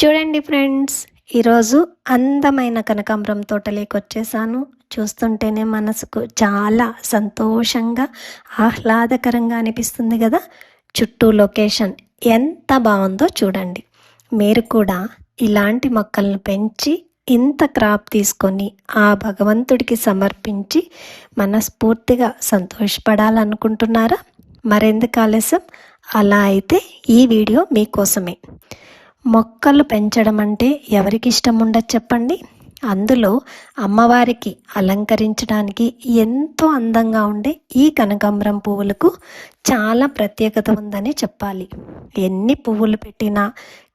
చూడండి ఫ్రెండ్స్, ఈరోజు అందమైన కనకాంబరం తోటలోకి వచ్చేసాను. చూస్తుంటేనే మనసుకు చాలా సంతోషంగా ఆహ్లాదకరంగా అనిపిస్తుంది కదా. చుట్టూ లొకేషన్ ఎంత బాగుందో చూడండి. మీరు కూడా ఇలాంటి మొక్కలను పెంచి ఇంత క్రాప్ తీసుకొని ఆ భగవంతుడికి సమర్పించి మనస్ఫూర్తిగా సంతోషపడాలనుకుంటున్నారా? మరెందుకు ఆలస్యం? అలా అయితే ఈ వీడియో మీకోసమే. మొక్కలు పెంచడం అంటే ఎవరికి ఇష్టం ఉండదు చెప్పండి. అందులో అమ్మవారికి అలంకరించడానికి ఎంతో అందంగా ఉండే ఈ కనకాంబరం పువ్వులకు చాలా ప్రత్యేకత ఉందని చెప్పాలి. ఎన్ని పువ్వులు పెట్టినా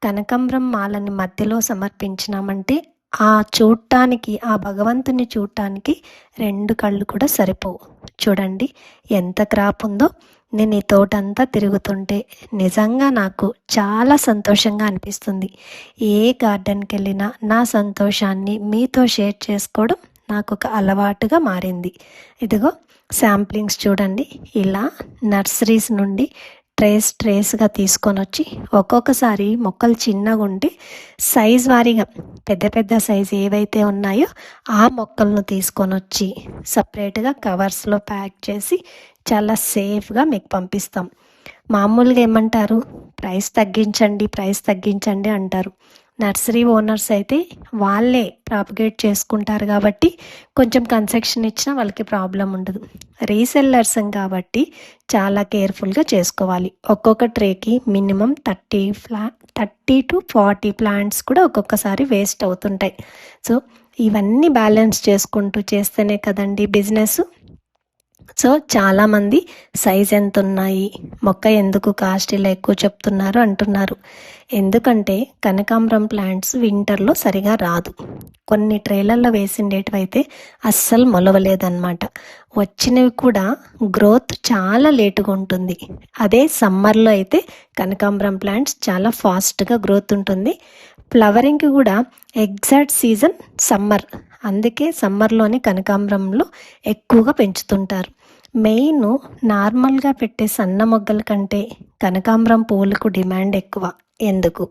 కనకాంబరం మాలని మధ్యలో సమర్పించినామంటే ఆ భగవంతుని చూడటానికి 2 కళ్ళు కూడా సరిపోవు. చూడండి ఎంత క్రాప్ ఉందో. నేను ఈ తోటంతా తిరుగుతుంటే నిజంగా నాకు చాలా సంతోషంగా అనిపిస్తుంది. ఏ గార్డెన్కి వెళ్ళినా నా సంతోషాన్ని మీతో షేర్ చేసుకోవడం నాకు ఒక అలవాటుగా మారింది. ఇదిగో శాంప్లింగ్స్ చూడండి. ఇలా నర్సరీస్ నుండి ట్రేస్గా తీసుకొని వచ్చి ఒక్కొక్కసారి మొక్కలు చిన్నగా ఉంటే సైజ్ వారీగా పెద్ద సైజు ఏవైతే ఉన్నాయో ఆ మొక్కలను తీసుకొని వచ్చి సపరేట్గా కవర్స్లో ప్యాక్ చేసి చాలా సేఫ్గా మీకు పంపిస్తాం. మామూలుగా ఏమంటారు, ప్రైస్ తగ్గించండి అంటారు. నర్సరీ ఓనర్స్ అయితే వాళ్ళే ప్రాపగేట్ చేసుకుంటారు కాబట్టి కొంచెం కన్సెషన్ ఇచ్చినా వాళ్ళకి ప్రాబ్లం ఉండదు. రీసెల్లర్స్ కాబట్టి చాలా కేర్ఫుల్గా చేసుకోవాలి. ఒక్కొక్క ట్రేకి మినిమం 30 to 40 ప్లాంట్స్ కూడా ఒక్కొక్కసారి వేస్ట్ అవుతుంటాయి. సో ఇవన్నీ బ్యాలెన్స్ చేసుకుంటూ చేస్తేనే కదండి బిజినెస్. సో చాలామంది సైజ్ ఎంత ఉన్నాయి, మొక్క ఎందుకు కాస్ట్ ఇలా ఎక్కువ చెప్తున్నారు అంటున్నారు. ఎందుకంటే కనకాంబరం ప్లాంట్స్ వింటర్లో సరిగా రాదు. కొన్ని ట్రేలల్లో వేసిండేటివైతే అస్సలు మొలవలేదన్నమాట. వచ్చినవి కూడా గ్రోత్ చాలా లేటుగా ఉంటుంది. అదే సమ్మర్లో అయితే కనకాంబరం ప్లాంట్స్ చాలా ఫాస్ట్గా గ్రోత్ ఉంటుంది. ఫ్లవరింగ్కి కూడా ఎగ్జాక్ట్ సీజన్ సమ్మర్. అందుకే సమ్మర్లోనే కనకాంబరంలో ఎక్కువగా పెంచుతుంటారు. మెయిన్ నార్మల్గా పెట్టే సన్న మొగ్గల కంటే కనకాంబరం పువ్వులకు డిమాండ్ ఎక్కువ. ఎందుకు?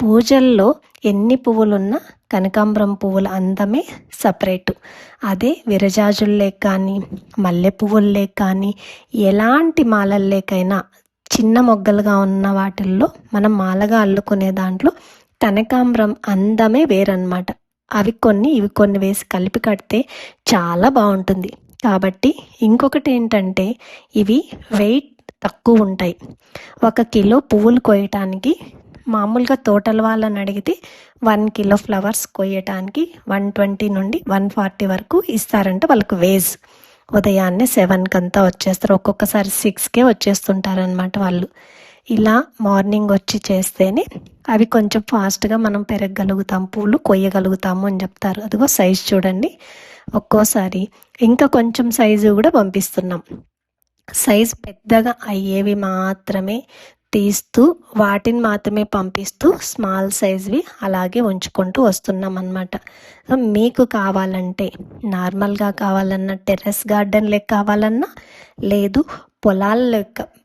పూజల్లో ఎన్ని పువ్వులున్నా కనకాంబరం పువ్వుల అందమే సపరేటు. అదే విరజాజుల్లే కానీ మల్లె పువ్వుల్లే కానీ ఎలాంటి మాలల్లేకైనా చిన్న మొగ్గలుగా ఉన్న వాటిల్లో మనం మాలగా అల్లుకునే దాంట్లో కనకాంబరం అందమే వేరన్నమాట. అవి కొన్ని ఇవి కొన్ని వేసి కలిపి కడితే చాలా బాగుంటుంది. కాబట్టి ఇంకొకటి ఏంటంటే ఇవి వెయిట్ తక్కువ ఉంటాయి. 1 కిలో పువ్వులు కొయ్యటానికి మామూలుగా తోటల వాళ్ళని అడిగితే 1 కిలో ఫ్లవర్స్ కొయ్యటానికి 120 నుండి 140 వరకు ఇస్తారంట వాళ్ళకు వేజ్. ఉదయాన్నే 7కి అంతా వచ్చేస్తారు. ఒక్కొక్కసారి 6కే వచ్చేస్తుంటారనమాట వాళ్ళు. ఇలా మార్నింగ్ వచ్చి చేస్తేనే అవి కొంచెం ఫాస్ట్గా మనం పెరగగలుగుతాం, పూలు కొయ్యగలుగుతాము అని చెప్తారు. అదిగో సైజు చూడండి. ఒక్కోసారి ఇంకా కొంచెం సైజు కూడా పంపిస్తున్నాం. సైజు పెద్దగా అయ్యేవి మాత్రమే తీస్తూ వాటిని మాత్రమే పంపిస్తూ స్మాల్ సైజ్వి అలాగే ఉంచుకుంటూ వస్తున్నాం అన్నమాట. మీకు కావాలంటే నార్మల్గా కావాలన్నా టెర్రస్ గార్డెన్ లెక్క కావాలన్నా లేదు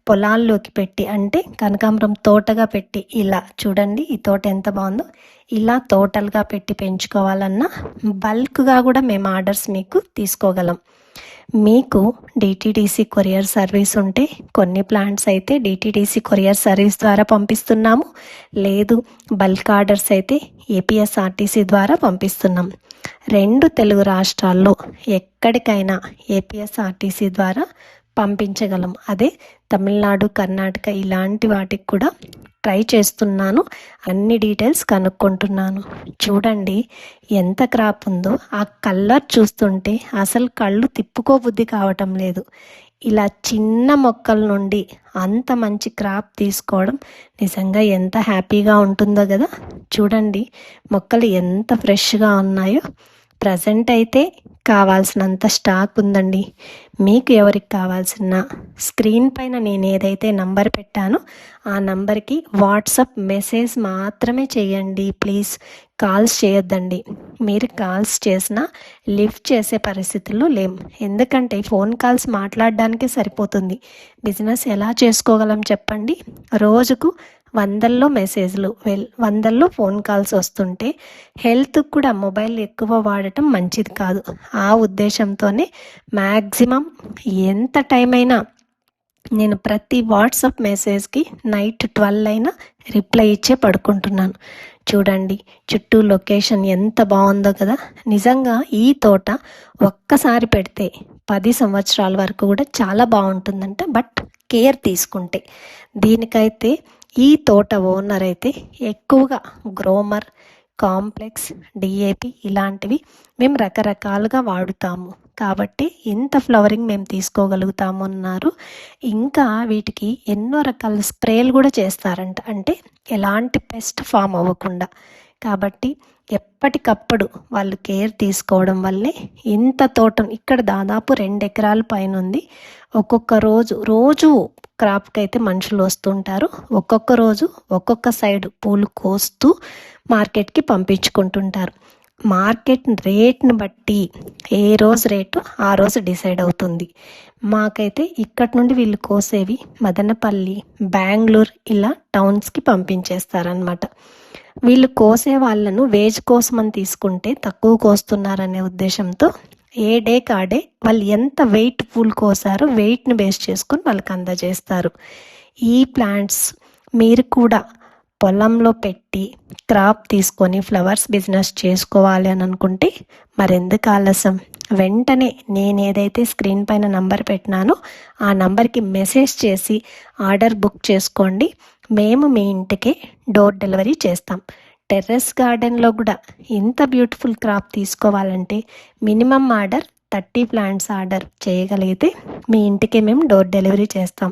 పొలాల్లోకి పెట్టి అంటే కనకాంబరం తోటగా పెట్టి ఇలా చూడండి ఈ తోట ఎంత బాగుందో. ఇలా తోటలుగా పెట్టి పెంచుకోవాలన్నా బల్క్గా కూడా మేము ఆర్డర్స్ మీకు తీసుకోగలం. మీకు డిటిడిసి కొరియర్ సర్వీస్ ఉంటే కొన్ని ప్లాంట్స్ అయితే డిటిడిసి కొరియర్ సర్వీస్ ద్వారా పంపిస్తున్నాము. లేదు బల్క్ ఆర్డర్స్ అయితే ఏపీఎస్ఆర్టీసీ ద్వారా పంపిస్తున్నాం. 2 తెలుగు రాష్ట్రాల్లో ఎక్కడికైనా ఏపీఎస్ఆర్టీసీ ద్వారా పంపించగలం. అదే తమిళనాడు, కర్ణాటక ఇలాంటి వాటికి కూడా ట్రై చేస్తున్నాను. అన్ని డీటెయిల్స్ కనుక్కుంటున్నాను. చూడండి ఎంత క్రాప్ ఉందో. ఆ కలర్ చూస్తుంటే అసలు కళ్ళు తిప్పుకోబుద్ధి కావటం లేదు. ఇలా చిన్న మొక్కల నుండి అంత మంచి క్రాప్ తీసుకోవడం నిజంగా ఎంత హ్యాపీగా ఉంటుందో కదా. చూడండి మొక్కలు ఎంత ఫ్రెష్గా ఉన్నాయో. ప్రజెంట్ అయితే కావాల్సినంత స్టాక్ ఉందండి. మీకు ఎవరికి కావాల్సిన స్క్రీన్ పైన నేను ఏదైతే నంబర్ పెట్టానో ఆ నంబర్కి వాట్సాప్ మెసేజ్ మాత్రమే చేయండి ప్లీజ్. కాల్స్ చేయొద్దండి. మీరు కాల్స్ చేసినా లిఫ్ట్ చేసే పరిస్థితుల్లో లేం. ఎందుకంటే ఫోన్ కాల్స్ మాట్లాడడానికే సరిపోతుంది. బిజినెస్ ఎలా చేసుకోగలం చెప్పండి? రోజుకు వందల్లో మెసేజ్లు వందల్లో ఫోన్ కాల్స్ వస్తుంటే హెల్త్ కూడా మొబైల్ ఎక్కువ వాడటం మంచిది కాదు. ఆ ఉద్దేశంతోనే మ్యాక్సిమం ఎంత టైం అయినా నేను ప్రతి వాట్సాప్ మెసేజ్కి నైట్ 12 అయినా రిప్లై ఇచ్చే పడుకుంటున్నాను. చూడండి చుట్టూ లొకేషన్ ఎంత బాగుందో కదా. నిజంగా ఈ తోట ఒక్కసారి పెడితే 10 సంవత్సరాల వరకు కూడా చాలా బాగుంటుందంట, బట్ కేర్ తీసుకుంటే. దీనికైతే ఈ తోట ఓనర్ అయితే ఎక్కువగా గ్రోమర్, కాంప్లెక్స్, డిఏపి ఇలాంటివి మేము రకరకాలుగా వాడుతాము కాబట్టి ఇంత ఫ్లవరింగ్ మేము తీసుకోగలుగుతాము అన్నారు. ఇంకా వీటికి ఎన్నో రకాల స్ప్రేలు కూడా చేస్తారంట, అంటే ఎలాంటి పెస్ట్ ఫామ్ అవ్వకుండా. కాబట్టి ఎప్పటికప్పుడు వాళ్ళు కేర్ తీసుకోవడం వల్లే ఇంత తోటం ఇక్కడ దాదాపు 2 ఎకరాల పైన ఉంది. ఒక్కొక్క రోజు క్రాప్కి అయితే మనుషులు వస్తుంటారు. ఒక్కొక్క రోజు ఒక్కొక్క సైడ్ పూలు కోస్తూ మార్కెట్కి పంపించుకుంటుంటారు. మార్కెట్ రేట్ని బట్టి ఏ రోజు రేటు ఆ రోజు డిసైడ్ అవుతుంది. మాకైతే ఇక్కడి నుండి వీళ్ళు కోసేవి మదనపల్లి, బెంగళూరు ఇలా టౌన్స్కి పంపించేస్తారనమాట. వీళ్ళు కోసే వాళ్ళను వేజ్ కోసం అని తీసుకుంటే తక్కువ కోస్తున్నారనే ఉద్దేశంతో ఏ డే కాడే వాళ్ళు ఎంత వెయిట్ పూలు కోసారో వెయిట్ని బేస్ చేసుకొని వాళ్ళకి అందజేస్తారు. ఈ ప్లాంట్స్ మీరు కూడా పొలంలో పెట్టి క్రాప్ తీసుకొని ఫ్లవర్స్ బిజినెస్ చేసుకోవాలి అని అనుకుంటే మరెందుకు ఆలస్యం, వెంటనే నేను ఏదైతే స్క్రీన్ పైన నంబర్ పెట్టినానో ఆ నంబర్కి మెసేజ్ చేసి ఆర్డర్ బుక్ చేసుకోండి. మేము మీ ఇంటికే డోర్ డెలివరీ చేస్తాం. టెర్రస్ గార్డెన్లో కూడా ఇంత బ్యూటిఫుల్ క్రాప్ తీసుకోవాలంటే మినిమం ఆర్డర్ 30 ప్లాంట్స్ ఆర్డర్ చేయగలిగితే మీ ఇంటికే మేము డోర్ డెలివరీ చేస్తాం.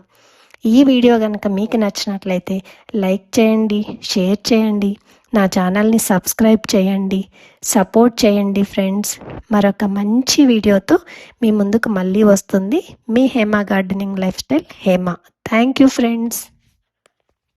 ఈ వీడియో కనుక మీకు నచ్చినట్లయితే లైక్ చేయండి, షేర్ చేయండి, నా ఛానల్ని సబ్స్క్రైబ్ చేయండి, సపోర్ట్ చేయండి ఫ్రెండ్స్. మరొక మంచి వీడియోతో మీ ముందుకు మళ్ళీ వస్తుంది మీ Hema gardening lifestyle Hema. Thank you friends.